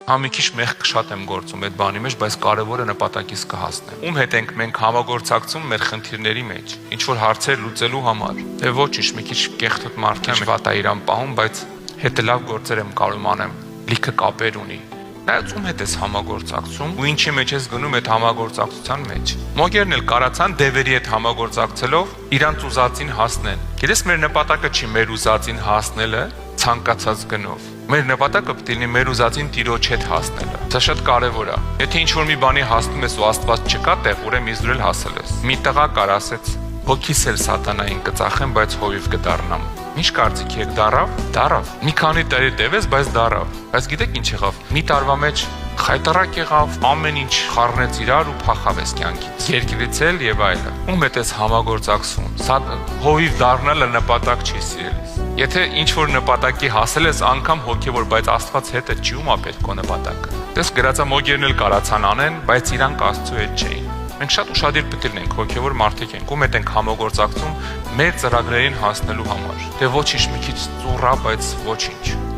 Մի քիչ մեղք շատ եմ գործում այդ բանի մեջ, բայց կարևորը նպատակից կհասնեմ։ Ում հետ ենք մենք համագործակցում մեր խնդիրների մեջ, ինչ որ հարցեր լուծելու համար։ Դե ոչինչ, մի քիչ կեղտոտ մարդ եմ, վատա իրան պահում, բայց հետը լավ գործեր եմ կարող անեմ, լիքը կապեր ունի։ Նայած ում հետ ես համագործակցում ու ինչի մեջ ես գնում այդ համագործակցության մեջ։ Մոգերն էլ կարացան դևերի հետ համագործակցելով իրանց ուզածին հասնեն։ Գիտես, մեր նպատակը չի մեր ուզածին հասնելը ցանկացած գնով։ Մեր նպատակը պետք է լինի մեր ուզածին Տիրոջ հետ հասնելը։ Դա շատ կարևոր է։ Եթե ինչ-որ մի բանի հասնում ես ու Աստված չկա տեղ, ուրեմն իզրել հասել ես։ Մի տղա կար, ասեց. «Հոգիս էլ սատանային կծախեմ, բայց հովիվ կդառնամ»։ Ինչ կարծիք եք, դարավ։ Մի քանի տարի տևեց, բայց դարավ։ Բայց գիտեք ինչ եղավ։ Մի տարվա մեջ խայտարակ եղավ, ամեն ինչ խառնեց իրար ու փախավ կյանքից։ Երկրից էլ եւ այլը։ Ում հետ ես համագործակցում։ Սա հովիվ դառնալը նպատակ չի սիրելիս։ Եթե ինչ որ նպատակի հասել ես, անգամ հոգեոր, բայց Աստված հետը չի ումա պետք է նպատակը։ Դες գրածա մոգերն էլ կարացան անեն, բայց իրանք Աստծո հետ չէին։ Մենք շատ ուշադիր պետք է լինենք, հոգեոր մարդիկ ենք, ում հետ ենք համագործակցում մեր ծրագրերին հասնելու համար։ Դե ոչինչ, մի քիչ ծուռա, բայց ոչինչ։